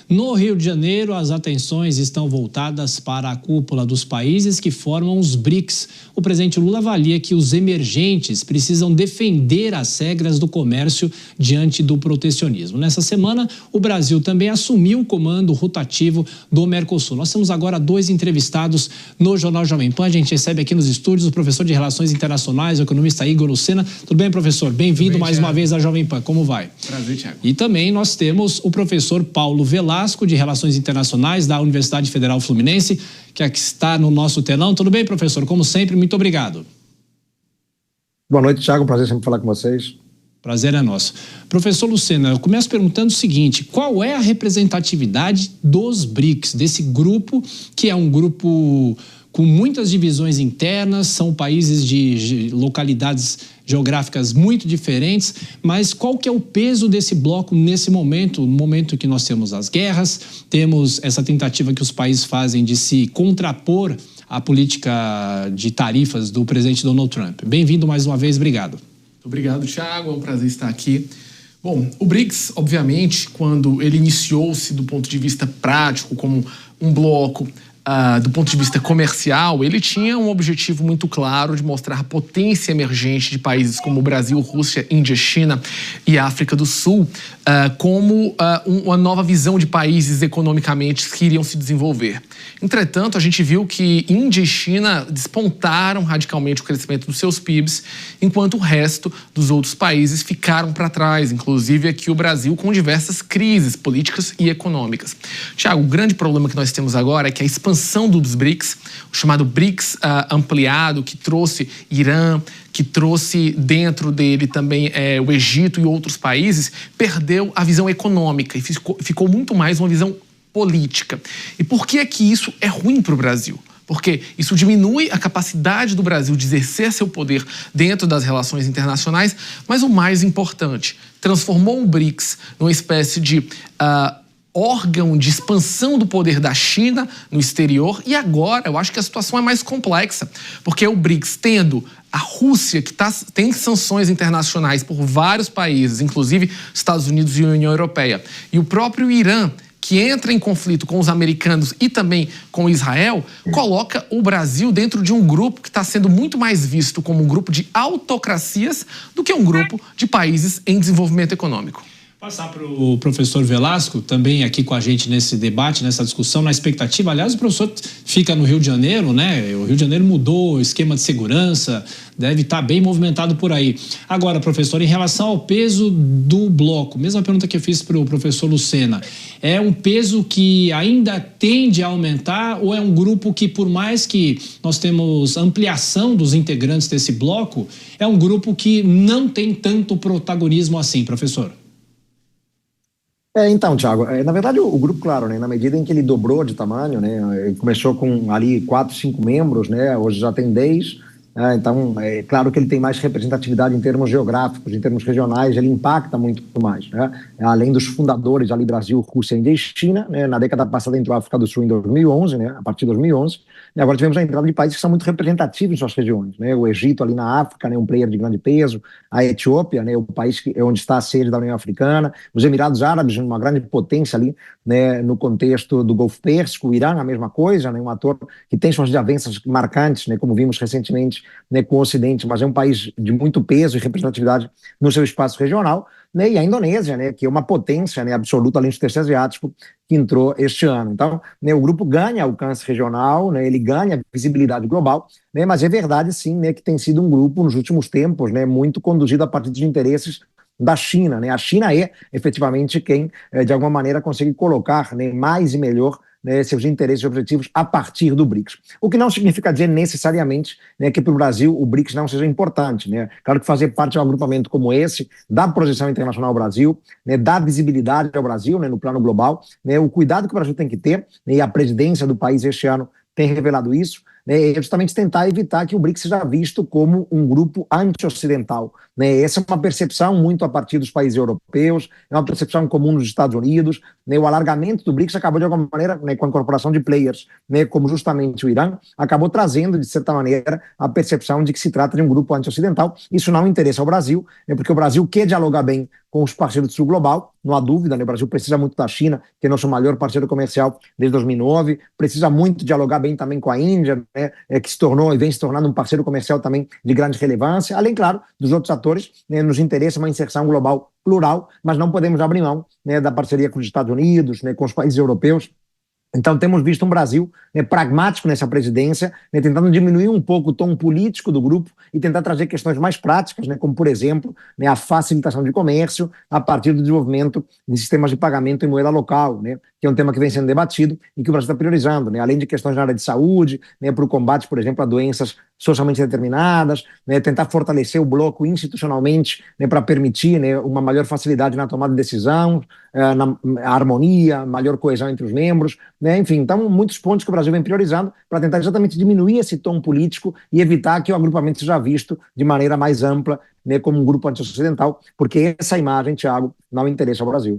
No Rio de Janeiro, as atenções estão voltadas para a cúpula dos países que formam os BRICS. O presidente Lula avalia que os emergentes precisam defender as regras do comércio diante do protecionismo. Nessa semana, o Brasil também assumiu o comando rotativo do Mercosul. Nós temos agora 2 entrevistados no Jornal Jovem Pan. A gente recebe aqui nos estúdios o professor de Relações Internacionais, o economista Igor Lucena. Tudo bem, professor? Bem-vindo mais uma vez à Jovem Pan. Como vai? Prazer, Thiago. E também nós temos o professor Paulo Velasco, de Relações Internacionais da Universidade Federal Fluminense, que aqui está no nosso telão. Tudo bem, professor? Como sempre, muito obrigado. Boa noite, Thiago. Prazer sempre falar com vocês. Prazer é nosso. Professor Lucena, eu começo perguntando o seguinte: qual é a representatividade dos BRICS, desse grupo, que é um grupo com muitas divisões internas, são países de localidades geográficas muito diferentes, mas qual que é o peso desse bloco nesse momento, no momento que nós temos as guerras, temos essa tentativa que os países fazem de se contrapor à política de tarifas do presidente Donald Trump? Bem-vindo mais uma vez, obrigado. Obrigado, Thiago, é um prazer estar aqui. Bom, o BRICS, obviamente, quando ele iniciou-se do ponto de vista prático, como um bloco, do ponto de vista comercial, ele tinha um objetivo muito claro de mostrar a potência emergente de países como o Brasil, Rússia, Índia, China e África do Sul como uma nova visão de países economicamente que iriam se desenvolver. Entretanto, a gente viu que Índia e China despontaram radicalmente o crescimento dos seus PIBs, enquanto o resto dos outros países ficaram para trás, inclusive aqui o Brasil, com diversas crises políticas e econômicas. Tiago, o grande problema que nós temos agora é que a expansão dos BRICS, o chamado BRICS ampliado, que trouxe Irã, que trouxe dentro dele também o Egito e outros países, perdeu a visão econômica e ficou muito mais uma visão política. E por que é que isso é ruim para o Brasil? Porque isso diminui a capacidade do Brasil de exercer seu poder dentro das relações internacionais, mas o mais importante, transformou o BRICS numa espécie de órgão de expansão do poder da China no exterior. E agora eu acho que a situação é mais complexa, porque o BRICS, tendo a Rússia, que tem sanções internacionais por vários países, inclusive Estados Unidos e União Europeia, e o próprio Irã, que entra em conflito com os americanos e também com Israel, coloca o Brasil dentro de um grupo que está sendo muito mais visto como um grupo de autocracias do que um grupo de países em desenvolvimento econômico. Passar para o professor Velasco, também aqui com a gente nesse debate, nessa discussão, na expectativa. Aliás, o professor fica no Rio de Janeiro, né? O Rio de Janeiro mudou o esquema de segurança, deve estar bem movimentado por aí. Agora, professor, em relação ao peso do bloco, mesma pergunta que eu fiz para o professor Lucena, é um peso que ainda tende a aumentar ou é um grupo que, por mais que nós temos ampliação dos integrantes desse bloco, é um grupo que não tem tanto protagonismo assim, professor? Então, Thiago, na verdade o grupo, claro, né, na medida em que ele dobrou de tamanho, né, ele começou com ali 4, 5 membros, né, hoje já tem 10, então é claro que ele tem mais representatividade em termos geográficos, em termos regionais, ele impacta muito mais, né, além dos fundadores ali, Brasil, Rússia, Índia e China, né, na década passada entrou a África do Sul em 2011, né, a partir de 2011, e agora tivemos a entrada de países que são muito representativos em suas regiões, né, o Egito ali na África, né, um player de grande peso, a Etiópia, né, o país onde está a sede da União Africana, os Emirados Árabes, uma grande potência ali, né, no contexto do Golfo Pérsico, o Irã, a mesma coisa, né, um ator que tem suas desavenças marcantes, né, como vimos recentemente, né, com o Ocidente, mas é um país de muito peso e representatividade no seu espaço regional, né, e a Indonésia, né, que é uma potência, né, absoluta além do Sudeste Asiático, que entrou este ano. Então, né, o grupo ganha alcance regional, né, ele ganha visibilidade global, né, mas é verdade sim, né, que tem sido um grupo nos últimos tempos, né, muito conduzido a partir de interesses da China, né? A China é efetivamente quem de alguma maneira consegue colocar, né, mais e melhor, né, seus interesses e objetivos a partir do BRICS. O que não significa dizer necessariamente, né, que para o Brasil o BRICS não seja importante, né? Claro que fazer parte de um agrupamento como esse dá projeção internacional ao Brasil, né, dá visibilidade ao Brasil, né, no plano global, né, o cuidado que o Brasil tem que ter, né, e a presidência do país este ano tem revelado isso, né, é justamente tentar evitar que o BRICS seja visto como um grupo anti-ocidental, né? Essa é uma percepção muito a partir dos países europeus, é uma percepção comum nos Estados Unidos, né? O alargamento do BRICS acabou de alguma maneira, né, com a incorporação de players, né, como justamente o Irã, acabou trazendo de certa maneira a percepção de que se trata de um grupo anti-ocidental. Isso não interessa ao Brasil, né, porque o Brasil quer dialogar bem com os parceiros do Sul Global, não há dúvida, né? O Brasil precisa muito da China, que é nosso maior parceiro comercial desde 2009, precisa muito dialogar bem também com a Índia, né? Que se tornou e vem se tornando um parceiro comercial também de grande relevância, além, claro, dos outros atores, né? Nos interessa uma inserção global plural, mas não podemos abrir mão, né, da parceria com os Estados Unidos, né, com os países europeus. Então, temos visto um Brasil, né, pragmático nessa presidência, né, tentando diminuir um pouco o tom político do grupo e tentar trazer questões mais práticas, né, como, por exemplo, né, a facilitação de comércio a partir do desenvolvimento de sistemas de pagamento em moeda local, né, que é um tema que vem sendo debatido e que o Brasil está priorizando, né, além de questões na área de saúde, né, para o combate, por exemplo, a doenças socialmente determinadas, né, tentar fortalecer o bloco institucionalmente, né, para permitir, né, uma maior facilidade na tomada de decisão, na harmonia, maior coesão entre os membros, né, enfim, então muitos pontos que o Brasil vem priorizando para tentar exatamente diminuir esse tom político e evitar que o agrupamento seja visto de maneira mais ampla, né, como um grupo anti-ocidental, porque essa imagem, Thiago, não interessa ao Brasil.